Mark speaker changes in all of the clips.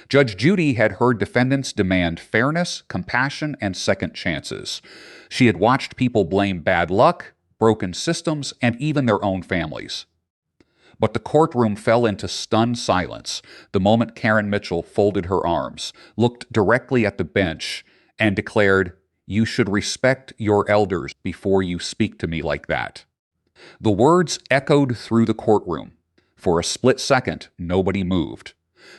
Speaker 1: Judge Judy had heard defendants demand fairness, compassion, and second chances. She had watched people blame bad luck, broken systems, and even their own families. But the courtroom fell into stunned silence the moment Karen Mitchell folded her arms, looked directly at the bench, and declared, "You should respect your elders before you speak to me like that." The words echoed through the courtroom. For a split second, nobody moved.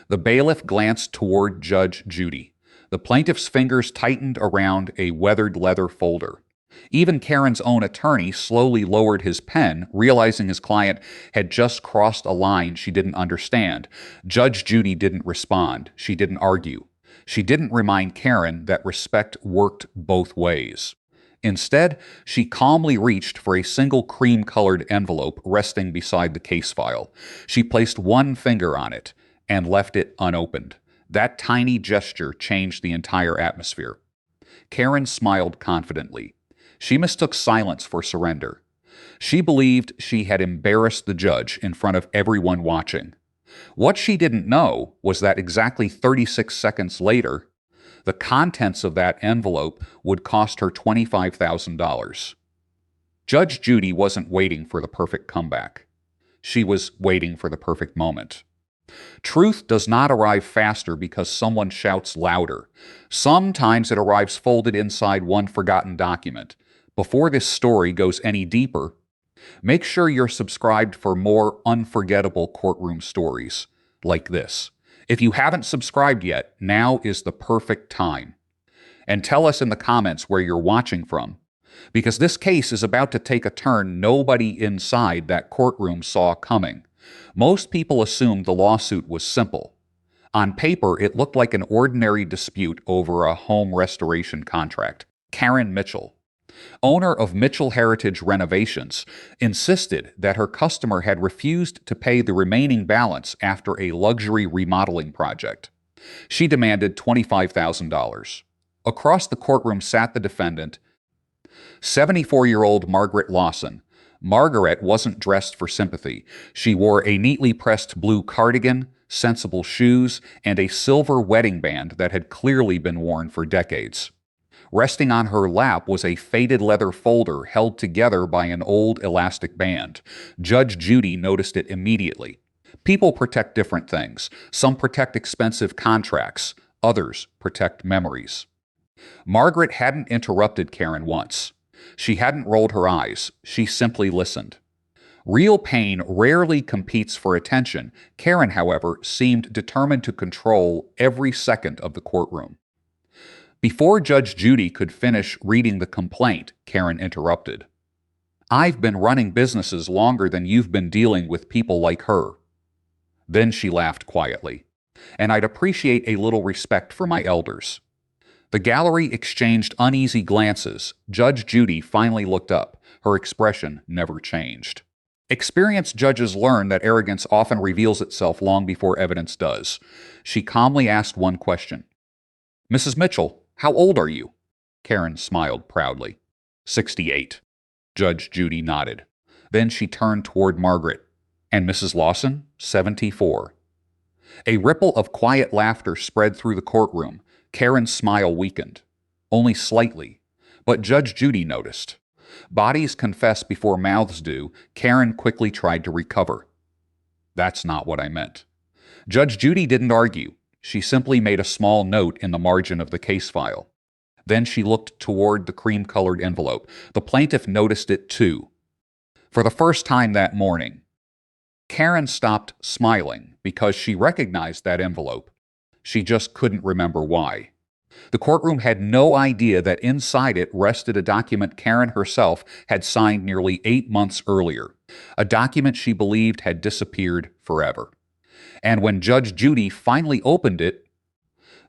Speaker 1: The bailiff glanced toward Judge Judy. The plaintiff's fingers tightened around a weathered leather folder. Even Karen's own attorney slowly lowered his pen, realizing his client had just crossed a line she didn't understand. Judge Judy didn't respond. She didn't argue. She didn't remind Karen that respect worked both ways. Instead, she calmly reached for a single cream-colored envelope resting beside the case file. She placed one finger on it and left it unopened. That tiny gesture changed the entire atmosphere. Karen smiled confidently. She mistook silence for surrender. She believed she had embarrassed the judge in front of everyone watching. What she didn't know was that exactly 36 seconds later, the contents of that envelope would cost her $25,000. Judge Judy wasn't waiting for the perfect comeback. She was waiting for the perfect moment. Truth does not arrive faster because someone shouts louder. Sometimes it arrives folded inside one forgotten document. Before this story goes any deeper, make sure you're subscribed for more unforgettable courtroom stories like this. If you haven't subscribed yet, now is the perfect time. And tell us in the comments where you're watching from, because this case is about to take a turn nobody inside that courtroom saw coming. Most people assumed the lawsuit was simple. On paper, it looked like an ordinary dispute over a home restoration contract. Karen Mitchell, owner of Mitchell Heritage Renovations, insisted that her customer had refused to pay the remaining balance after a luxury remodeling project. She demanded $25,000. Across the courtroom sat the defendant, 74-year-old Margaret Lawson. Margaret wasn't dressed for sympathy. She wore a neatly pressed blue cardigan, sensible shoes, and a silver wedding band that had clearly been worn for decades. Resting on her lap was a faded leather folder held together by an old elastic band. Judge Judy noticed it immediately. People protect different things. Some protect expensive contracts. Others protect memories. Margaret hadn't interrupted Karen once. She hadn't rolled her eyes. She simply listened. Real pain rarely competes for attention. Karen, however, seemed determined to control every second of the courtroom. Before Judge Judy could finish reading the complaint, Karen interrupted. "I've been running businesses longer than you've been dealing with people like her." Then she laughed quietly. "And I'd appreciate a little respect for my elders." The gallery exchanged uneasy glances. Judge Judy finally looked up. Her expression never changed. Experienced judges learn that arrogance often reveals itself long before evidence does. She calmly asked one question. "Mrs. Mitchell, how old are you?" Karen smiled proudly. 68. Judge Judy nodded. Then she turned toward Margaret. "And Mrs. Lawson?" 74. A ripple of quiet laughter spread through the courtroom. Karen's smile weakened. Only slightly. But Judge Judy noticed. Bodies confess before mouths do. Karen quickly tried to recover. "That's not what I meant." Judge Judy didn't argue. She simply made a small note in the margin of the case file. Then she looked toward the cream-colored envelope. The plaintiff noticed it too. For the first time that morning, Karen stopped smiling because she recognized that envelope. She just couldn't remember why. The courtroom had no idea that inside it rested a document Karen herself had signed nearly 8 months earlier, a document she believed had disappeared forever. And when Judge Judy finally opened it,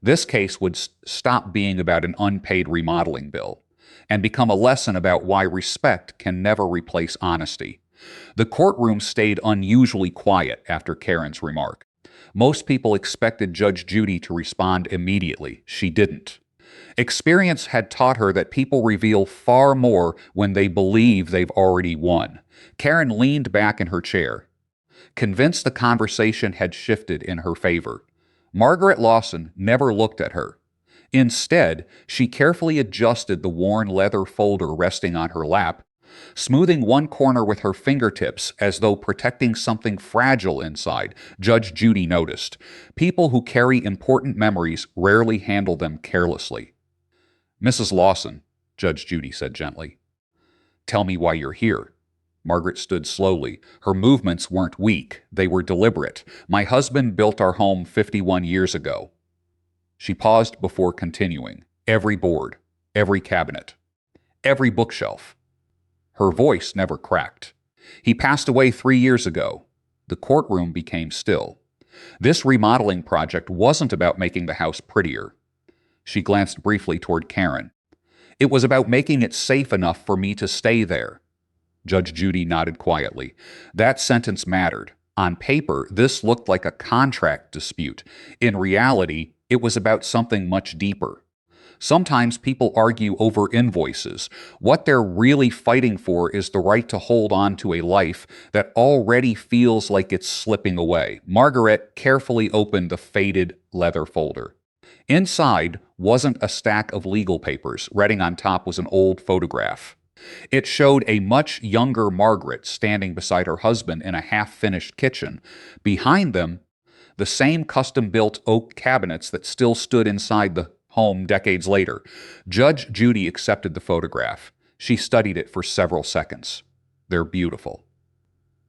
Speaker 1: this case would stop being about an unpaid remodeling bill and become a lesson about why respect can never replace honesty. The courtroom stayed unusually quiet after Karen's remark. Most people expected Judge Judy to respond immediately. She didn't. Experience had taught her that people reveal far more when they believe they've already won. Karen leaned back in her chair, convinced the conversation had shifted in her favor. Margaret Lawson never looked at her. Instead, she carefully adjusted the worn leather folder resting on her lap, smoothing one corner with her fingertips as though protecting something fragile inside. Judge Judy noticed. People who carry important memories rarely handle them carelessly. "Mrs. Lawson," Judge Judy said gently, "tell me why you're here." Margaret stood slowly. Her movements weren't weak. They were deliberate. "My husband built our home 51 years ago." She paused before continuing. "Every board, every cabinet, every bookshelf." Her voice never cracked. "He passed away 3 years ago." The courtroom became still. This remodeling project wasn't about making the house prettier. She glanced briefly toward Karen. "It was about making it safe enough for me to stay there." Judge Judy nodded quietly. That sentence mattered. On paper, this looked like a contract dispute. In reality, it was about something much deeper. Sometimes people argue over invoices. What they're really fighting for is the right to hold on to a life that already feels like it's slipping away. Margaret carefully opened the faded leather folder. Inside wasn't a stack of legal papers. Resting on top was an old photograph. It showed a much younger Margaret standing beside her husband in a half-finished kitchen. Behind them, the same custom-built oak cabinets that still stood inside the home decades later. Judge Judy accepted the photograph. She studied it for several seconds. "They're beautiful."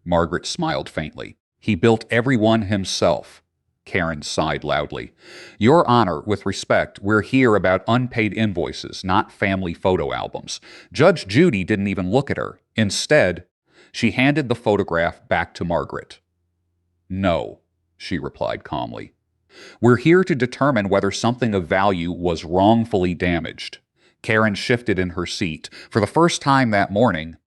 Speaker 1: Margaret smiled faintly. "He built every one himself." Karen sighed loudly. "Your Honor, with respect, we're here about unpaid invoices, not family photo albums." Judge Judy didn't even look at her. Instead, she handed the photograph back to Margaret. "No," she replied calmly. "We're here to determine whether something of value was wrongfully damaged." Karen shifted in her seat. For the first time that morning,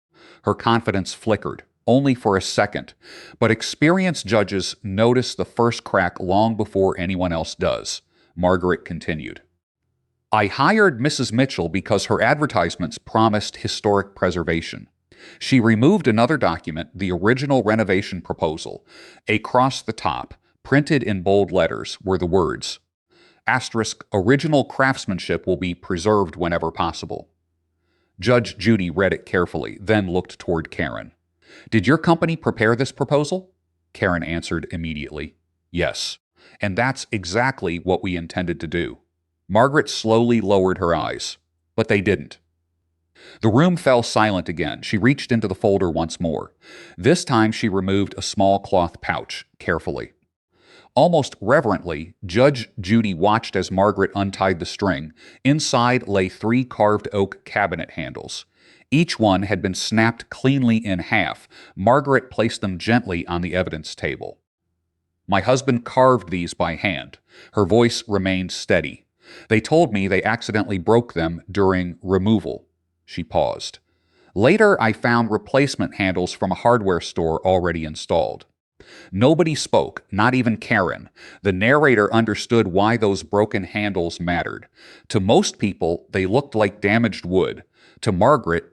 Speaker 1: her confidence flickered. Only for a second, but experienced judges notice the first crack long before anyone else does. Margaret continued. "I hired Mrs. Mitchell because her advertisements promised historic preservation. She removed another document, the original renovation proposal. Across the top, printed in bold letters, were the words, "Original craftsmanship will be preserved whenever possible." Judge Judy read it carefully, then looked toward Karen. "Did your company prepare this proposal?" Karen answered immediately. "Yes, and that's exactly what we intended to do." Margaret slowly lowered her eyes, but they didn't. The room fell silent again. She reached into the folder once more. This time she removed a small cloth pouch, carefully. Almost reverently, Judge Judy watched as Margaret untied the string. Inside lay 3 carved oak cabinet handles. Each one had been snapped cleanly in half. Margaret placed them gently on the evidence table. "My husband carved these by hand." Her voice remained steady. "They told me they accidentally broke them during removal." She paused. "Later, I found replacement handles from a hardware store already installed." Nobody spoke, not even Karen. The narrator understood why those broken handles mattered. To most people, they looked like damaged wood. To Margaret,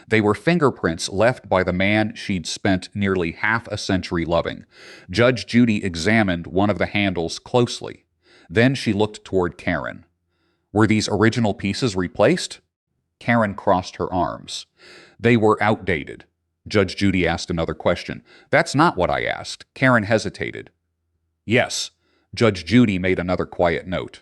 Speaker 1: they were fingerprints left by the man she'd spent nearly half a century loving. Judge Judy examined one of the handles closely. Then she looked toward Karen. "Were these original pieces replaced?" Karen crossed her arms. "They were outdated." Judge Judy asked another question. "That's not what I asked." Karen hesitated. "Yes." Judge Judy made another quiet note.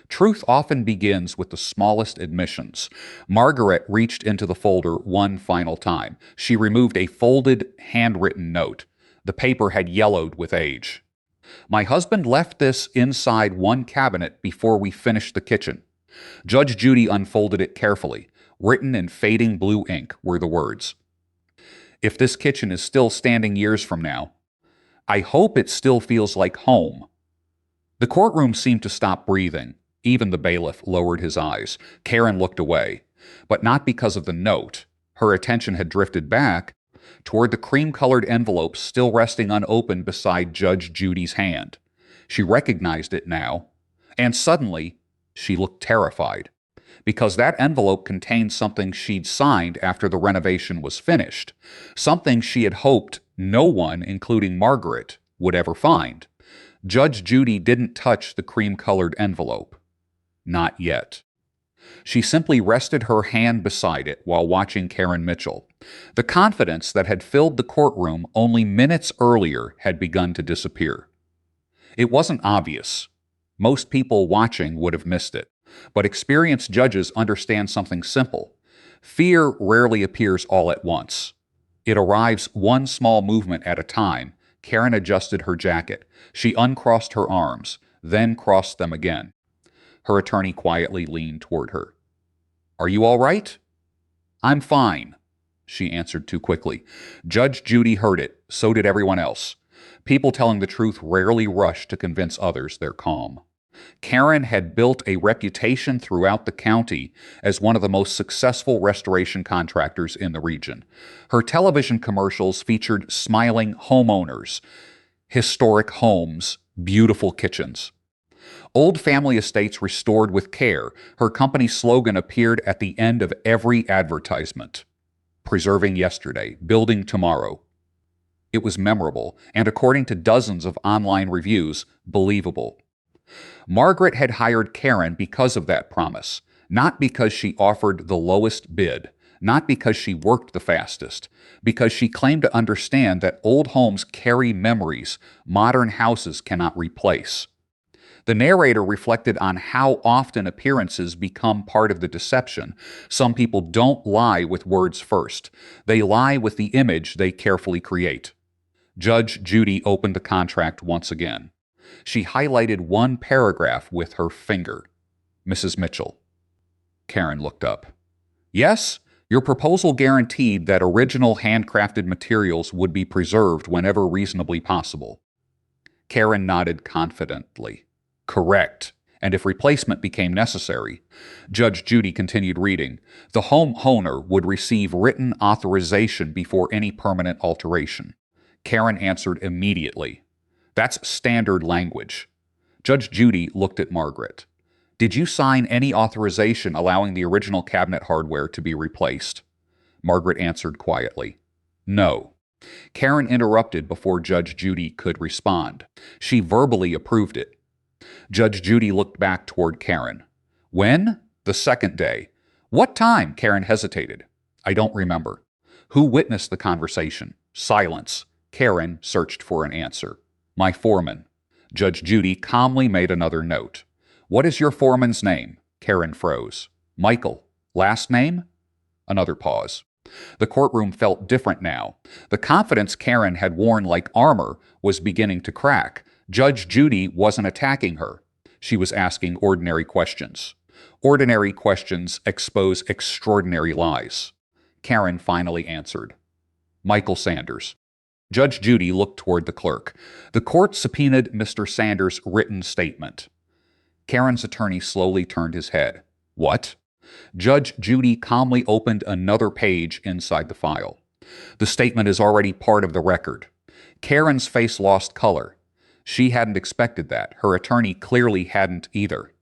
Speaker 1: Truth often begins with the smallest admissions. Margaret reached into the folder one final time. She removed a folded, handwritten note. The paper had yellowed with age. "My husband left this inside one cabinet before we finished the kitchen." Judge Judy unfolded it carefully. Written in fading blue ink were the words, "If this kitchen is still standing years from now, I hope it still feels like home." The courtroom seemed to stop breathing. Even the bailiff lowered his eyes. Karen looked away, but not because of the note. Her attention had drifted back toward the cream-colored envelope still resting unopened beside Judge Judy's hand. She recognized it now, and suddenly she looked terrified, because that envelope contained something she'd signed after the renovation was finished, something she had hoped no one, including Margaret, would ever find. Judge Judy didn't touch the cream-colored envelope. Not yet. She simply rested her hand beside it while watching Karen Mitchell. The confidence that had filled the courtroom only minutes earlier had begun to disappear. It wasn't obvious. Most people watching would have missed it. But experienced judges understand something simple. Fear rarely appears all at once. It arrives one small movement at a time. Karen adjusted her jacket. She uncrossed her arms, then crossed them again. Her attorney quietly leaned toward her. "Are you all right?" "I'm fine," she answered too quickly. Judge Judy heard it. So did everyone else. People telling the truth rarely rush to convince others they're calm. Karen had built a reputation throughout the county as one of the most successful restoration contractors in the region. Her television commercials featured smiling homeowners, historic homes, beautiful kitchens. Old family estates restored with care. Her company's slogan appeared at the end of every advertisement. Preserving yesterday, building tomorrow. It was memorable, and according to dozens of online reviews, believable. Margaret had hired Karen because of that promise, not because she offered the lowest bid, not because she worked the fastest, because she claimed to understand that old homes carry memories modern houses cannot replace. The narrator reflected on how often appearances become part of the deception. Some people don't lie with words first. They lie with the image they carefully create. Judge Judy opened the contract once again. She highlighted one paragraph with her finger. "Mrs. Mitchell." Karen looked up. "Yes, your proposal guaranteed that original handcrafted materials would be preserved whenever reasonably possible." Karen nodded confidently. "Correct. And if replacement became necessary." Judge Judy continued reading. "The homeowner would receive written authorization before any permanent alteration." Karen answered immediately. "That's standard language." Judge Judy looked at Margaret. "Did you sign any authorization allowing the original cabinet hardware to be replaced?" Margaret answered quietly. "No." Karen interrupted before Judge Judy could respond. She verbally approved it. Judge Judy looked back toward Karen. "When?" "The second day." "What time?" Karen hesitated. "I don't remember." "Who witnessed the conversation?" Silence. Karen searched for an answer. "My foreman." Judge Judy calmly made another note. "What is your foreman's name?" Karen froze. "Michael." "Last name?" Another pause. The courtroom felt different now. The confidence Karen had worn like armor was beginning to crack. Judge Judy wasn't attacking her. She was asking ordinary questions. Ordinary questions expose extraordinary lies. Karen finally answered. "Michael Sanders." Judge Judy looked toward the clerk. The court subpoenaed Mr. Sanders' written statement. Karen's attorney slowly turned his head. "What?" Judge Judy calmly opened another page inside the file. "The statement is already part of the record." Karen's face lost color. She hadn't expected that. Her attorney clearly hadn't either.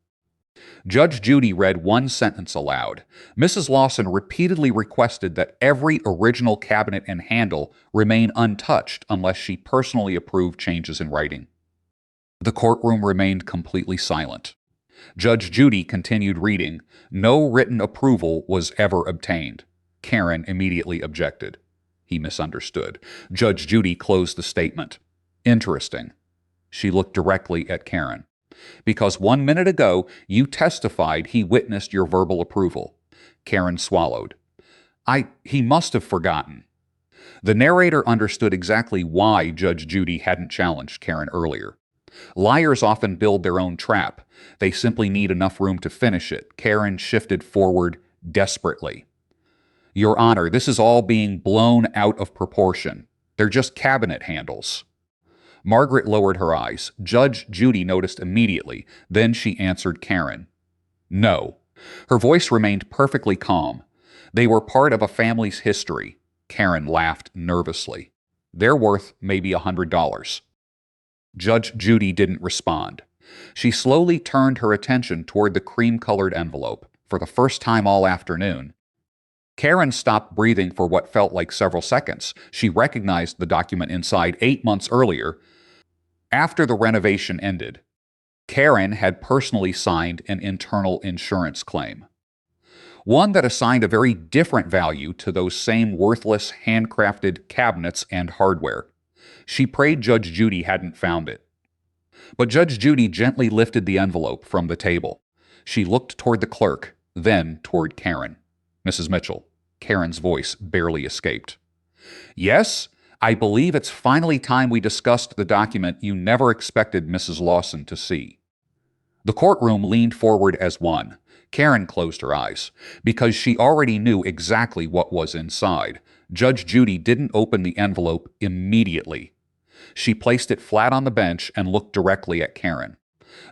Speaker 1: Judge Judy read one sentence aloud. Mrs. Lawson repeatedly requested that every original cabinet and handle remain untouched unless she personally approved changes in writing. The courtroom remained completely silent. Judge Judy continued reading. No written approval was ever obtained. Karen immediately objected. He misunderstood. Judge Judy closed the statement. "Interesting." She looked directly at Karen. "Because 1 minute ago you testified he witnessed your verbal approval." Karen swallowed. He must have forgotten." The narrator understood exactly why Judge Judy hadn't challenged Karen earlier. Liars often build their own trap. They simply need enough room to finish it. Karen shifted forward desperately. "Your Honor, this is all being blown out of proportion. They're just cabinet handles." Margaret lowered her eyes. Judge Judy noticed immediately. Then she answered Karen. "No." Her voice remained perfectly calm. "They were part of a family's history." Karen laughed nervously. "They're worth maybe $100. Judge Judy didn't respond. She slowly turned her attention toward the cream-colored envelope. For the first time all afternoon, Karen stopped breathing for what felt like several seconds. She recognized the document inside 8 months earlier. After the renovation ended, Karen had personally signed an internal insurance claim, one that assigned a very different value to those same worthless handcrafted cabinets and hardware. She prayed Judge Judy hadn't found it. But Judge Judy gently lifted the envelope from the table. She looked toward the clerk, then toward Karen. Mrs. Mitchell, Karen's voice barely escaped. Yes, I believe it's finally time we discussed the document you never expected Mrs. Lawson to see. The courtroom leaned forward as one. Karen closed her eyes, because she already knew exactly what was inside. Judge Judy didn't open the envelope immediately. She placed it flat on the bench and looked directly at Karen.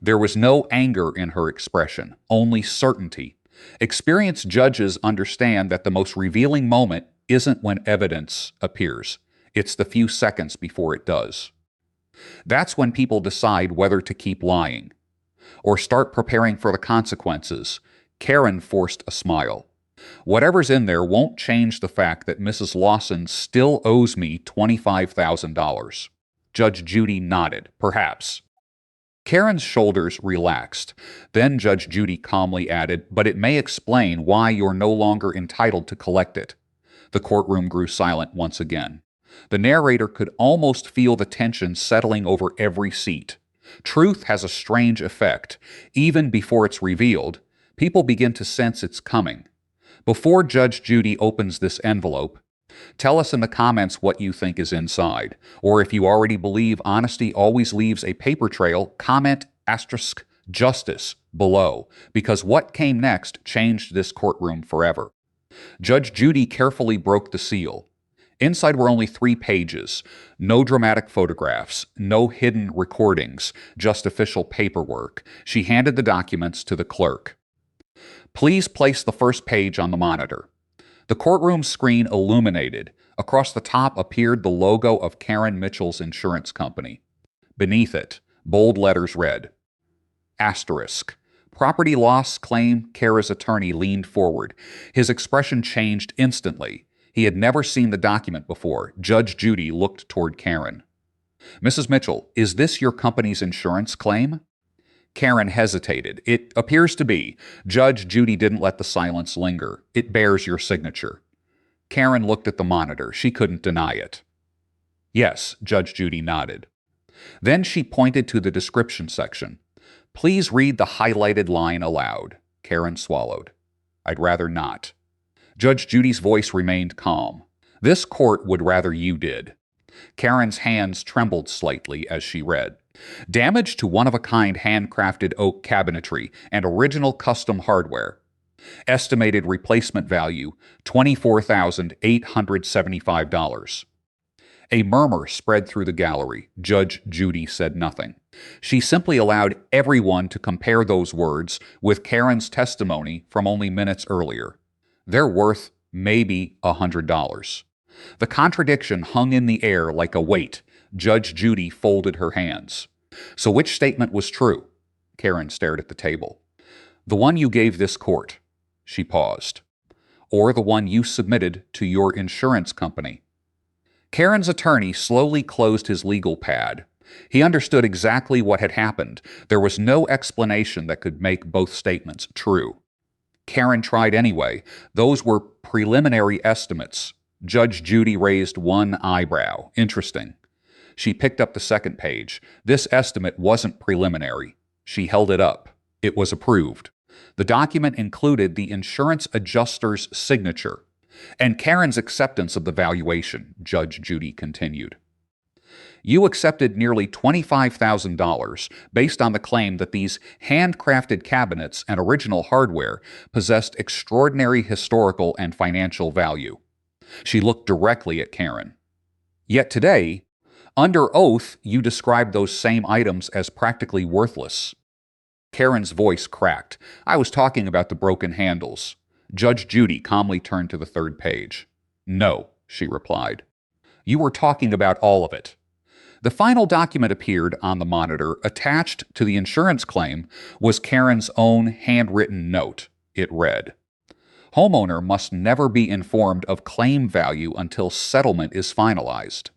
Speaker 1: There was no anger in her expression, only certainty. Experienced judges understand that the most revealing moment isn't when evidence appears. It's the few seconds before it does. That's when people decide whether to keep lying or start preparing for the consequences. Karen forced a smile. Whatever's in there won't change the fact that Mrs. Lawson still owes me $25,000. Judge Judy nodded. Perhaps. Karen's shoulders relaxed. Then Judge Judy calmly added, but it may explain why you're no longer entitled to collect it. The courtroom grew silent once again. The narrator could almost feel the tension settling over every seat. Truth has a strange effect. Even before it's revealed, people begin to sense it's coming. Before Judge Judy opens this envelope, tell us in the comments what you think is inside. Or if you already believe honesty always leaves a paper trail, comment *justice below, because what came next changed this courtroom forever. Judge Judy carefully broke the seal. Inside were only 3 pages, no dramatic photographs, no hidden recordings, just official paperwork. She handed the documents to the clerk. Please place the first page on the monitor. The courtroom screen illuminated. Across the top appeared the logo of Karen Mitchell's insurance company. Beneath it, bold letters read, *. Property loss claim. Kara's attorney leaned forward. His expression changed instantly. He had never seen the document before. Judge Judy looked toward Karen. Mrs. Mitchell, is this your company's insurance claim? Karen hesitated. It appears to be. Judge Judy didn't let the silence linger. It bears your signature. Karen looked at the monitor. She couldn't deny it. Yes, Judge Judy nodded. Then she pointed to the description section. Please read the highlighted line aloud. Karen swallowed. I'd rather not. Judge Judy's voice remained calm. This court would rather you did. Karen's hands trembled slightly as she read. Damage to one-of-a-kind handcrafted oak cabinetry and original custom hardware. Estimated replacement value, $24,875. A murmur spread through the gallery. Judge Judy said nothing. She simply allowed everyone to compare those words with Karen's testimony from only minutes earlier. They're worth maybe $100. The contradiction hung in the air like a weight. Judge Judy folded her hands. So which statement was true? Karen stared at the table. The one you gave this court. She paused. Or the one you submitted to your insurance company. Karen's attorney slowly closed his legal pad. He understood exactly what had happened. There was no explanation that could make both statements true. Karen tried anyway. Those were preliminary estimates. Judge Judy raised one eyebrow. Interesting. She picked up the second page. This estimate wasn't preliminary. She held it up. It was approved. The document included the insurance adjuster's signature and Karen's acceptance of the valuation, Judge Judy continued. You accepted nearly $25,000 based on the claim that these handcrafted cabinets and original hardware possessed extraordinary historical and financial value. She looked directly at Karen. Yet today, under oath, you described those same items as practically worthless. Karen's voice cracked. I was talking about the broken handles. Judge Judy calmly turned to the third page. No, she replied. You were talking about all of it. The final document appeared on the monitor. Attached to the insurance claim was Karen's own handwritten note. It read, Homeowner must never be informed of claim value until settlement is finalized.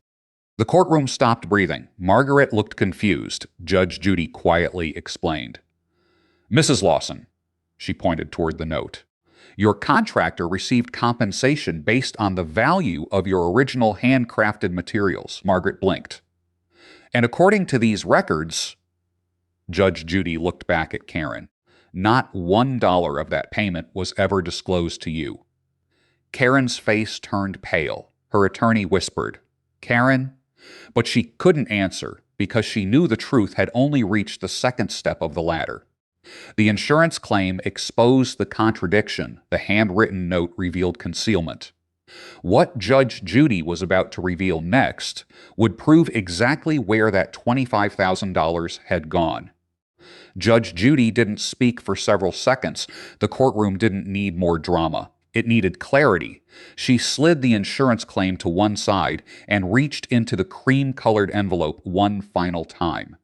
Speaker 1: The courtroom stopped breathing. Margaret looked confused. Judge Judy quietly explained. Mrs. Lawson, she pointed toward the note, your contractor received compensation based on the value of your original handcrafted materials. Margaret blinked. And according to these records, Judge Judy looked back at Karen. Not $1 of that payment was ever disclosed to you. Karen's face turned pale. Her attorney whispered, Karen? But she couldn't answer because she knew the truth had only reached the second step of the ladder. The insurance claim exposed the contradiction. The handwritten note revealed concealment. What Judge Judy was about to reveal next would prove exactly where that $25,000 had gone. Judge Judy didn't speak for several seconds. The courtroom didn't need more drama. It needed clarity. She slid the insurance claim to one side and reached into the cream-colored envelope one final time.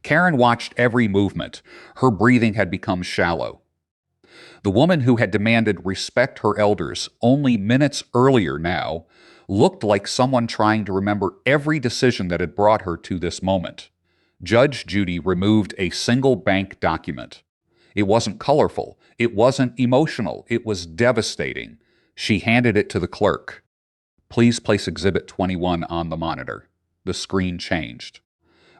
Speaker 1: Karen watched every movement. Her breathing had become shallow. The woman who had demanded respect her elders only minutes earlier now looked like someone trying to remember every decision that had brought her to this moment. Judge Judy removed a single bank document. It wasn't colorful. It wasn't emotional. It was devastating. She handed it to the clerk. Please place Exhibit 21 on the monitor. The screen changed.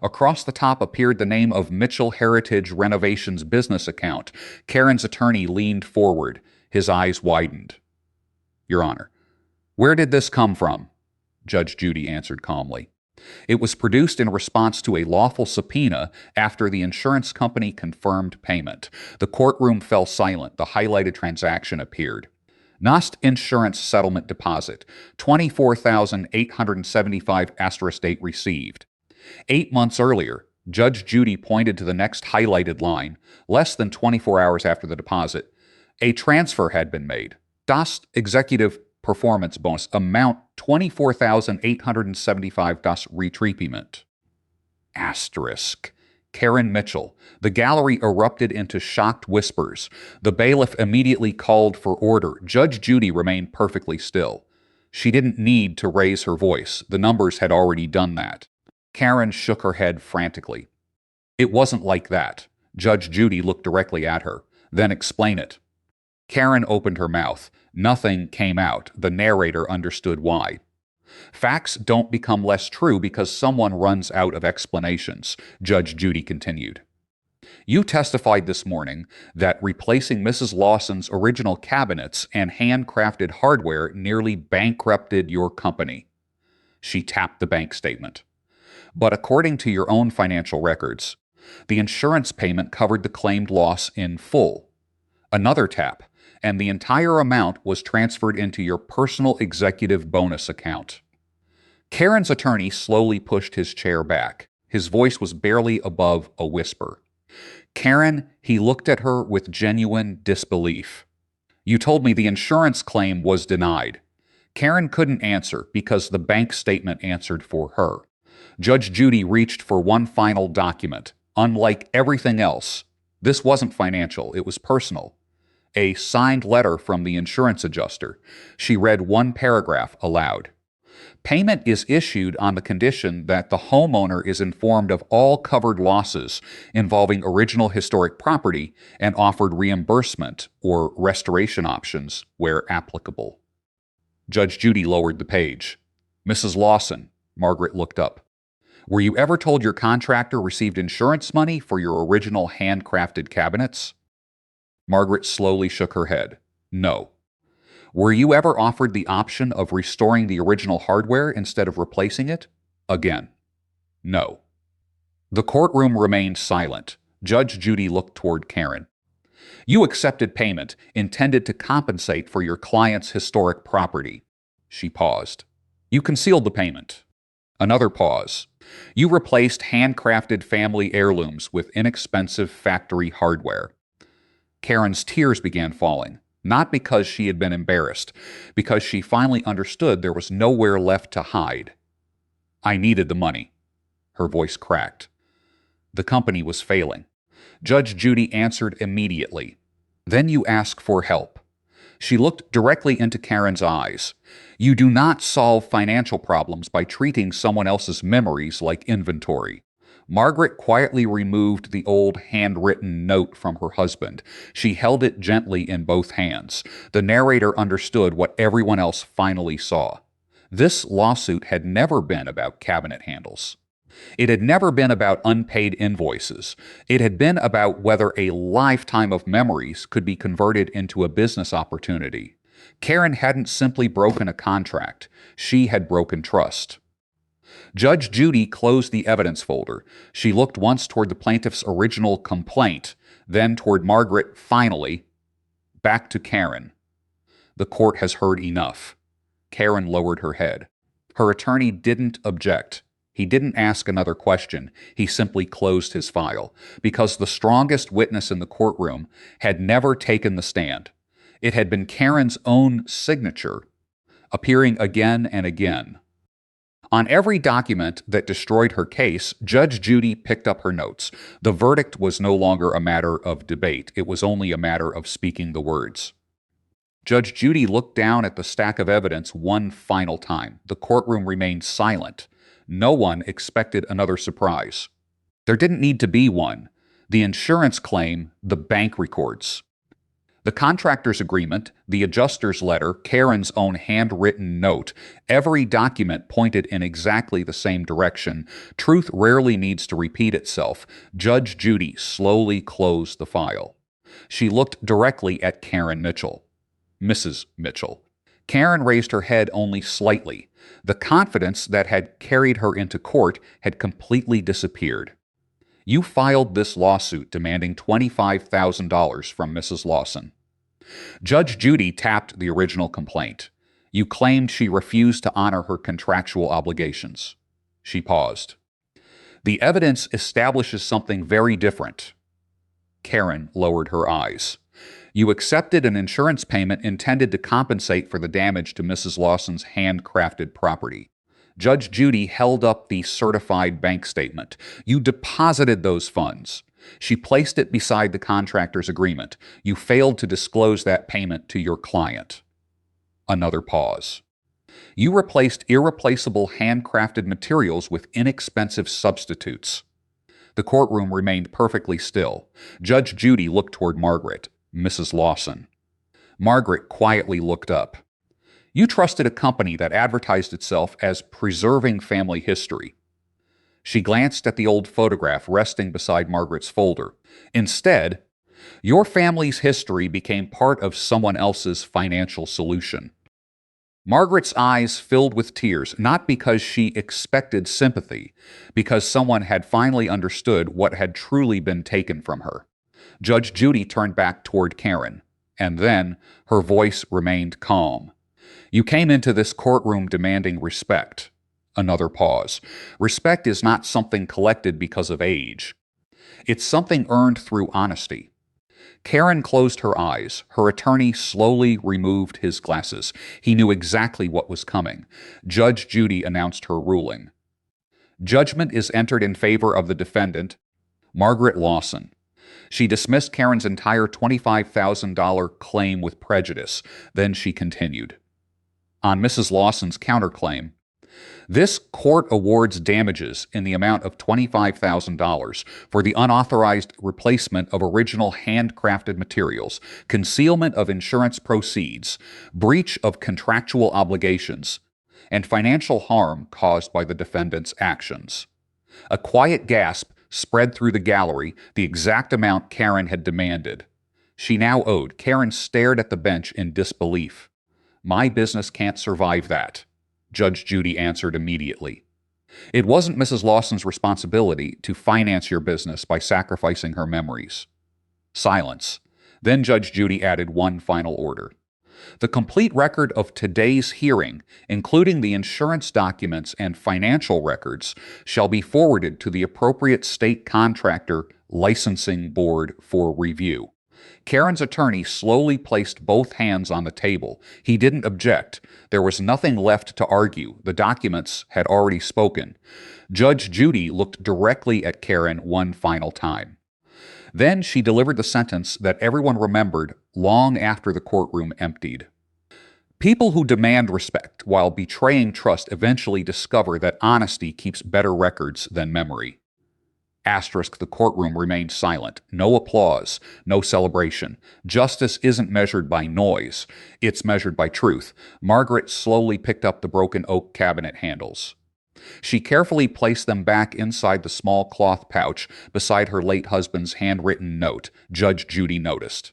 Speaker 1: Across the top appeared the name of Mitchell Heritage Renovations business account. Karen's attorney leaned forward. His eyes widened. Your Honor, where did this come from? Judge Judy answered calmly. It was produced in response to a lawful subpoena after the insurance company confirmed payment. The courtroom fell silent. The highlighted transaction appeared. Nost Insurance Settlement Deposit, $24,875 date received. 8 months earlier, Judge Judy pointed to the next highlighted line, less than 24 hours after the deposit. A transfer had been made. Das Executive Performance Bonus amount $24,875 retriepement. Asterisk. Karen Mitchell. The gallery erupted into shocked whispers. The bailiff immediately called for order. Judge Judy remained perfectly still. She didn't need to raise her voice. The numbers had already done that. Karen shook her head frantically. It wasn't like that. Judge Judy looked directly at her. Then explain it. Karen opened her mouth. Nothing came out. The narrator understood why. Facts don't become less true because someone runs out of explanations, Judge Judy continued. You testified this morning that replacing Mrs. Lawson's original cabinets and handcrafted hardware nearly bankrupted your company. She tapped the bank statement. But according to your own financial records, the insurance payment covered the claimed loss in full. Another tap, and the entire amount was transferred into your personal executive bonus account. Karen's attorney slowly pushed his chair back. His voice was barely above a whisper. Karen, he looked at her with genuine disbelief. You told me the insurance claim was denied. Karen couldn't answer because the bank statement answered for her. Judge Judy reached for one final document. Unlike everything else, this wasn't financial, it was personal. A signed letter from the insurance adjuster. She read one paragraph aloud. Payment is issued on the condition that the homeowner is informed of all covered losses involving original historic property and offered reimbursement or restoration options where applicable. Judge Judy lowered the page. Mrs. Lawson, Margaret looked up. Were you ever told your contractor received insurance money for your original handcrafted cabinets? Margaret slowly shook her head. No. Were you ever offered the option of restoring the original hardware instead of replacing it? Again. No. The courtroom remained silent. Judge Judy looked toward Karen. You accepted payment intended to compensate for your client's historic property. She paused. You concealed the payment. Another pause. You replaced handcrafted family heirlooms with inexpensive factory hardware. Karen's tears began falling, not because she had been embarrassed, because she finally understood there was nowhere left to hide. I needed the money. Her voice cracked. The company was failing. Judge Judy answered immediately. Then you ask for help. She looked directly into Karen's eyes. You do not solve financial problems by treating someone else's memories like inventory. Margaret quietly removed the old handwritten note from her husband. She held it gently in both hands. The narrator understood what everyone else finally saw. This lawsuit had never been about cabinet handles. It had never been about unpaid invoices. It had been about whether a lifetime of memories could be converted into a business opportunity. Karen hadn't simply broken a contract. She had broken trust. Judge Judy closed the evidence folder. She looked once toward the plaintiff's original complaint, then toward Margaret, finally, back to Karen. The court has heard enough. Karen lowered her head. Her attorney didn't object. He didn't ask another question. He simply closed his file, because the strongest witness in the courtroom had never taken the stand. It had been Karen's own signature, appearing again and again. On every document that destroyed her case, Judge Judy picked up her notes. The verdict was no longer a matter of debate. It was only a matter of speaking the words. Judge Judy looked down at the stack of evidence one final time. The courtroom remained silent. No one expected another surprise. There didn't need to be one. The insurance claim, the bank records. The contractor's agreement, the adjuster's letter, Karen's own handwritten note, every document pointed in exactly the same direction. Truth rarely needs to repeat itself. Judge Judy slowly closed the file. She looked directly at Karen Mitchell. Mrs. Mitchell. Karen raised her head only slightly. The confidence that had carried her into court had completely disappeared. You filed this lawsuit demanding $25,000 from Mrs. Lawson. Judge Judy tapped the original complaint. You claimed she refused to honor her contractual obligations. She paused. The evidence establishes something very different. Karen lowered her eyes. You accepted an insurance payment intended to compensate for the damage to Mrs. Lawson's handcrafted property. Judge Judy held up the certified bank statement. You deposited those funds. She placed it beside the contractor's agreement. You failed to disclose that payment to your client. Another pause. You replaced irreplaceable handcrafted materials with inexpensive substitutes. The courtroom remained perfectly still. Judge Judy looked toward Margaret, Mrs. Lawson. Margaret quietly looked up. You trusted a company that advertised itself as preserving family history. She glanced at the old photograph resting beside Margaret's folder. Instead, your family's history became part of someone else's financial solution. Margaret's eyes filled with tears, not because she expected sympathy, because someone had finally understood what had truly been taken from her. Judge Judy turned back toward Karen, and then her voice remained calm. You came into this courtroom demanding respect. Another pause. Respect is not something collected because of age. It's something earned through honesty. Karen closed her eyes. Her attorney slowly removed his glasses. He knew exactly what was coming. Judge Judy announced her ruling. Judgment is entered in favor of the defendant, Margaret Lawson. She dismissed Karen's entire $25,000 claim with prejudice. Then she continued. On Mrs. Lawson's counterclaim, this court awards damages in the amount of $25,000 for the unauthorized replacement of original handcrafted materials, concealment of insurance proceeds, breach of contractual obligations, and financial harm caused by the defendant's actions. A quiet gasp spread through the gallery, the exact amount Karen had demanded. She now owed. Karen stared at the bench in disbelief. My business can't survive that, Judge Judy answered immediately. It wasn't Mrs. Lawson's responsibility to finance your business by sacrificing her memories. Silence. Then Judge Judy added one final order. The complete record of today's hearing, including the insurance documents and financial records, shall be forwarded to the appropriate state contractor licensing board for review. Karen's attorney slowly placed both hands on the table. He didn't object. There was nothing left to argue. The documents had already spoken. Judge Judy looked directly at Karen one final time. Then she delivered the sentence that everyone remembered long after the courtroom emptied. People who demand respect while betraying trust eventually discover that honesty keeps better records than memory. Asterisk, the courtroom remained silent. No applause, no celebration. Justice isn't measured by noise, it's measured by truth. Margaret slowly picked up the broken oak cabinet handles. She carefully placed them back inside the small cloth pouch beside her late husband's handwritten note, Judge Judy noticed.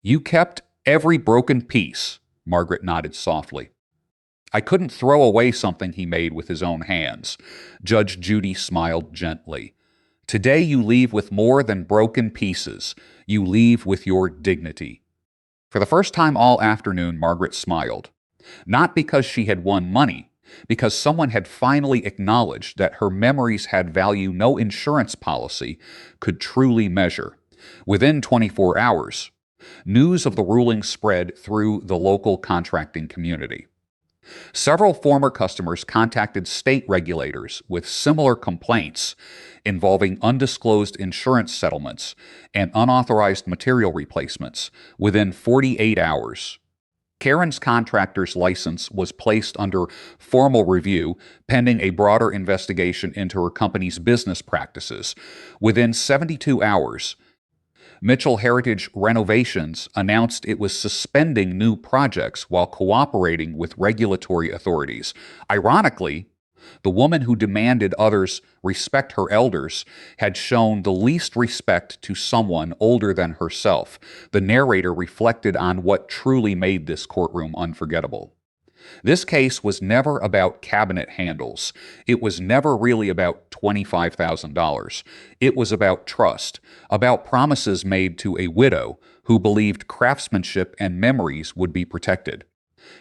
Speaker 1: "You kept every broken piece," Margaret nodded softly. "I couldn't throw away something he made with his own hands." Judge Judy smiled gently. "Today you leave with more than broken pieces. You leave with your dignity." For the first time all afternoon, Margaret smiled. Not because she had won money, because someone had finally acknowledged that her memories had value no insurance policy could truly measure. Within 24 hours, news of the ruling spread through the local contracting community. Several former customers contacted state regulators with similar complaints involving undisclosed insurance settlements and unauthorized material replacements within 48 hours. Karen's contractor's license was placed under formal review pending a broader investigation into her company's business practices. Within 72 hours, Mitchell Heritage Renovations announced it was suspending new projects while cooperating with regulatory authorities. Ironically, the woman who demanded others respect her elders had shown the least respect to someone older than herself. The narrator reflected on what truly made this courtroom unforgettable. This case was never about cabinet handles. It was never really about $25,000. It was about trust, about promises made to a widow who believed craftsmanship and memories would be protected.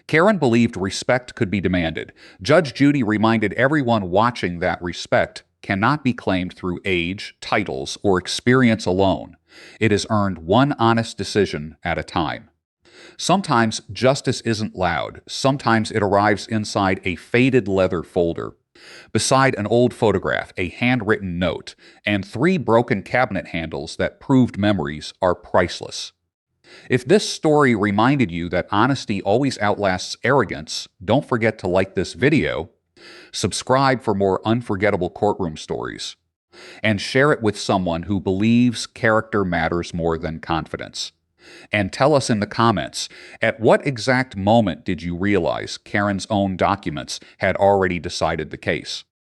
Speaker 1: Karen believed respect could be demanded. Judge Judy reminded everyone watching that respect cannot be claimed through age, titles, or experience alone. It is earned one honest decision at a time. Sometimes justice isn't loud. Sometimes it arrives inside a faded leather folder, beside an old photograph, a handwritten note, and 3 broken cabinet handles that proved memories are priceless. If this story reminded you that honesty always outlasts arrogance, don't forget to like this video, subscribe for more unforgettable courtroom stories, and share it with someone who believes character matters more than confidence. And tell us in the comments, at what exact moment did you realize Karen's own documents had already decided the case?